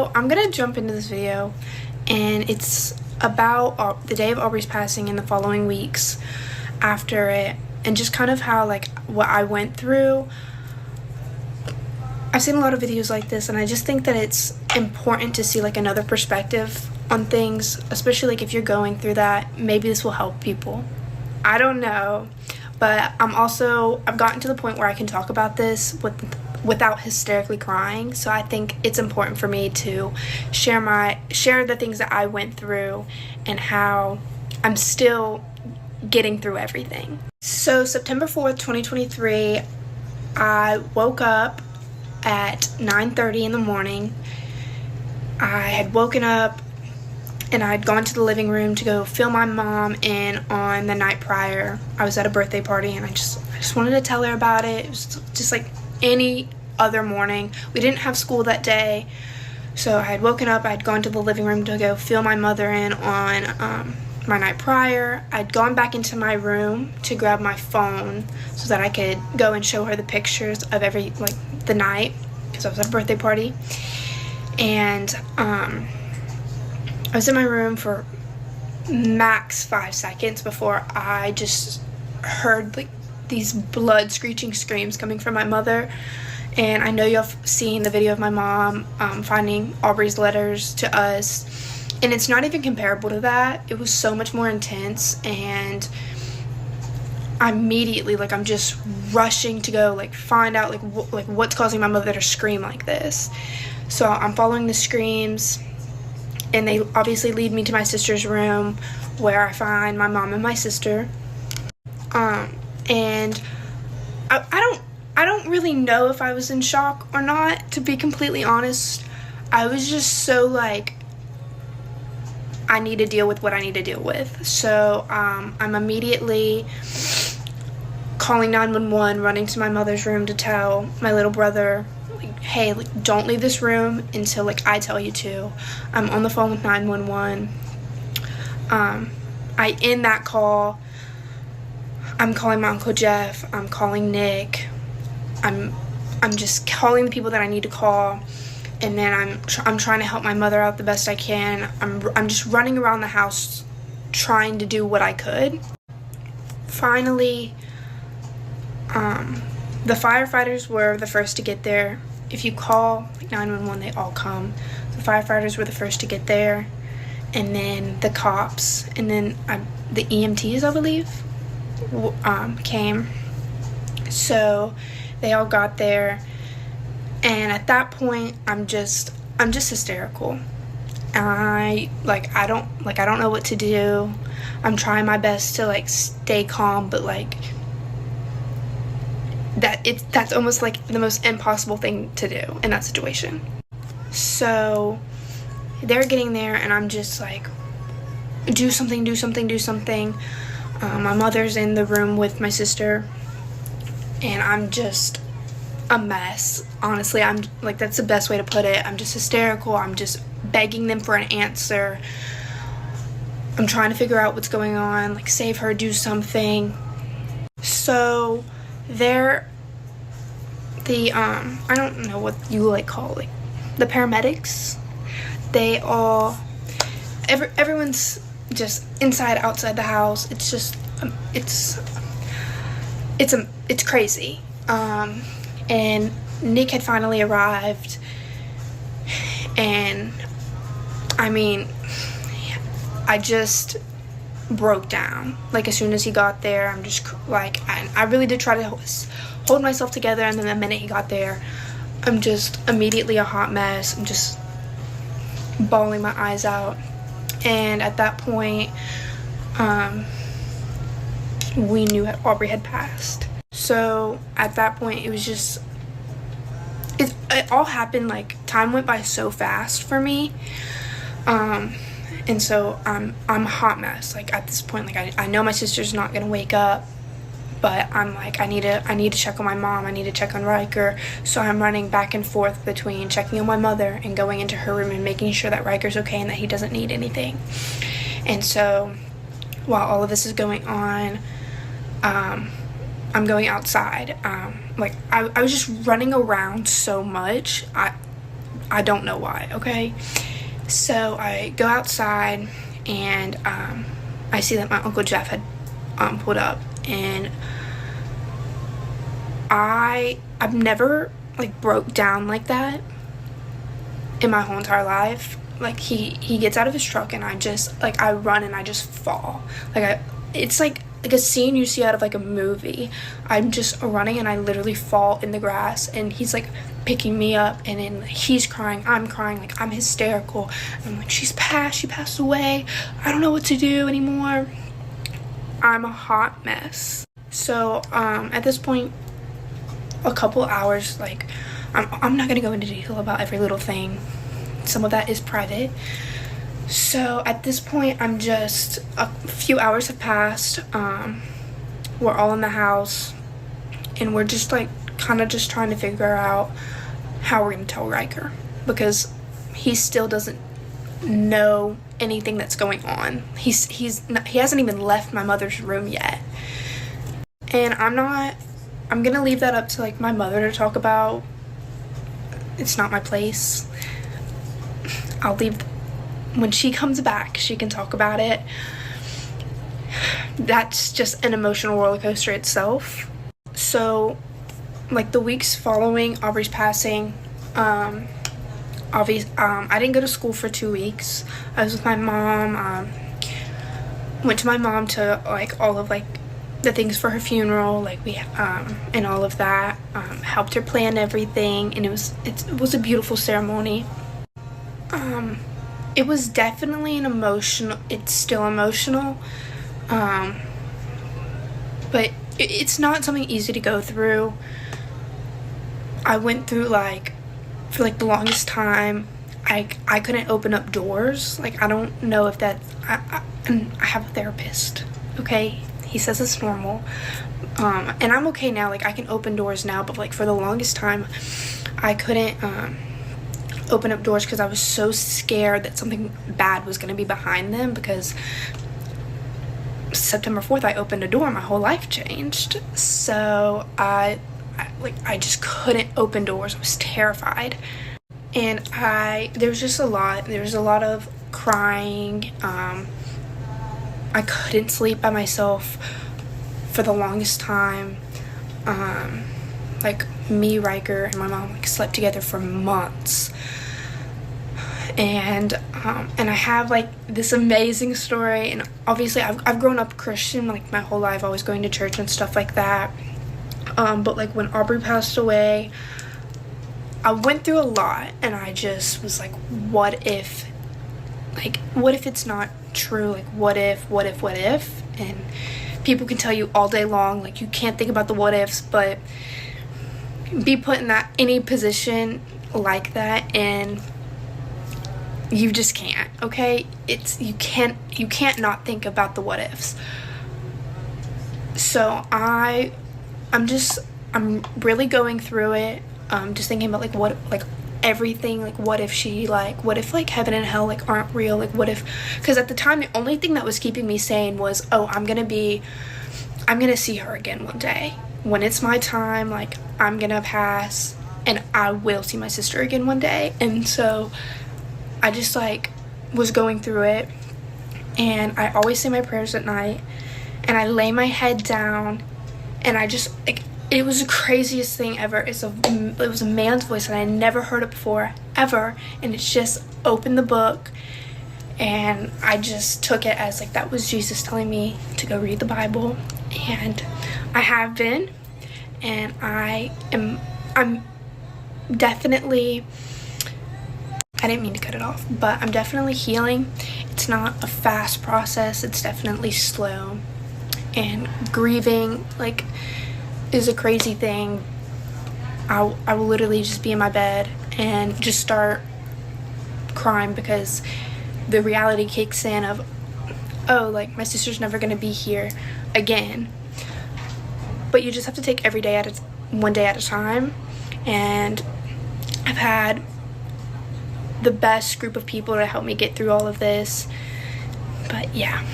So I'm gonna jump into this video, and it's about the day of Aubrey's passing and the following weeks after it, and just kind of how, like, what I went through. I've seen a lot of videos like this, and I just think that it's important to see, like, another perspective on things, especially, like, if you're going through that. Maybe this will help people. I don't know, but I've gotten to the point where I can talk about this without hysterically crying. So I think it's important for me to share the things that I went through and how I'm still getting through everything. So September 4th, 2023, I woke up at 9:30 in the morning. I had woken up and I had gone to the living room to go fill my mom in on the night prior. I was at a birthday party, and I just wanted to tell her about it. It was just like any other morning. We didn't have school that day, so I had woken up, I had gone to the living room to go fill my mother in on my night prior. I'd gone back into my room to grab my phone so that I could go and show her the pictures of the night, because I was at a birthday party. And I was in my room for max 5 seconds before I just heard, like, these blood screeching screams coming from my mother. And I know y'all have seen the video of my mom finding Aubrey's letters to us, and it's not even comparable to that. It was so much more intense, and immediately, like, I'm just rushing to go, like, find out, like what's causing my mother to scream like this. So I'm following the screams, and they obviously lead me to my sister's room, where I find my mom and my sister. And I don't really know if I was in shock or not, to be completely honest. I was just so, like, I need to deal with what I need to deal with. So I'm immediately calling 911, running to my mother's room to tell my little brother, like, hey, like, don't leave this room until, like, I tell you to. I'm on the phone with 911. I end that call. I'm calling my Uncle Jeff. I'm calling Nick. I'm just calling the people that I need to call, and then I'm trying to help my mother out the best I can. I'm just running around the house trying to do what I could. Finally, the firefighters were the first to get there. If you call, like, 911, they all come. The firefighters were the first to get there, and then the cops, and then the EMTs, I believe, came. So they all got there, and at that point, I'm just hysterical. I don't know what to do. I'm trying my best to, like, stay calm, but, like, that's almost like the most impossible thing to do in that situation. So they're getting there, and I'm just like, do something. My mother's in the room with my sister, and I'm just a mess. Honestly, I'm like, that's the best way to put it. I'm just hysterical. I'm just begging them for an answer. I'm trying to figure out what's going on, like, save her, do something. So I don't know what you, like, call, like, the paramedics. Everyone's just inside, outside the house. It's just it's crazy. And Nick had finally arrived, and I mean, I just broke down. Like, as soon as he got there, I'm just like, I really did try to hold myself together, and then the minute he got there, I'm just immediately a hot mess. I'm just bawling my eyes out. And at that point, we knew Aubrey had passed. So at that point, it was just, it all happened, like, time went by so fast for me. And so I'm a hot mess. Like, at this point, like, I know my sister's not gonna wake up, but I'm like, I need to check on my mom. I need to check on Riker. So I'm running back and forth between checking on my mother and going into her room and making sure that Riker's okay and that he doesn't need anything. And so while all of this is going on, I'm going outside. Like, I was just running around so much. I don't know why, okay? So I go outside, and I see that my Uncle Jeff had pulled up, and I've never like broke down like that in my whole entire life. Like he gets out of his truck, and I run and I just fall. It's like a scene you see out of like a movie. I'm just running and I literally fall in the grass, and he's like picking me up, and then he's crying, I'm crying, like I'm hysterical. I'm like, she passed away, I don't know what to do anymore. I'm a hot mess. So at this point, a couple hours, like I'm not gonna go into detail about every little thing, some of that is private. So at this point, I'm just, a few hours have passed, we're all in the house, and we're just like kind of just trying to figure out how we're gonna tell Riker, because he still doesn't know anything that's going on. He hasn't even left my mother's room yet, and I'm gonna leave that up to like my mother to talk about. It's not my place. I'll leave. When she comes back, she can talk about it. That's just an emotional roller coaster itself. So, like the weeks following Aubrey's passing, I didn't go to school for 2 weeks. I was with my mom. Went to my mom to like all of like the things for her funeral, like we and all of that. Helped her plan everything, and it was a beautiful ceremony. It was definitely it's still emotional, but it's not something easy to go through. I went through for the longest time, I couldn't open up doors. Like, I don't know if that's, and I have a therapist, okay? He says it's normal, and I'm okay now. Like, I can open doors now, but like for the longest time, I couldn't, open up doors because I was so scared that something bad was going to be behind them, because September 4th I opened a door and my whole life changed. So I just couldn't open doors. I was terrified, and there was a lot of crying. I couldn't sleep by myself for the longest time. Like, me, Riker, and my mom slept together for months. And I have like this amazing story, and obviously I've grown up Christian like my whole life, always going to church and stuff like that. But like when Aubreigh passed away, I went through a lot, and I just was like, what if it's not true? Like, what if? And people can tell you all day long, like, you can't think about the what ifs, but be put in any position like that, and you just can't, okay? You can't not think about the what ifs. So I'm really going through it, just thinking about everything, like what if heaven and hell like aren't real, like what if, because at the time the only thing that was keeping me sane was, I'm gonna see her again one day when it's my time, like I'm gonna pass and I will see my sister again one day. And so I just was going through it, and I always say my prayers at night, and I lay my head down, and I just it was the craziest thing ever. It was a man's voice, and I never heard it before ever, and it's just opened the book, and I just took it as that was Jesus telling me to go read the Bible, and I have been, and I'm definitely, I didn't mean to cut it off, but I'm definitely healing. It's not a fast process, it's definitely slow, and grieving is a crazy thing. I will literally just be in my bed and just start crying, because the reality kicks in of, my sister's never gonna be here again. But you just have to take every day one day at a time, and I've had the best group of people to help me get through all of this. But yeah.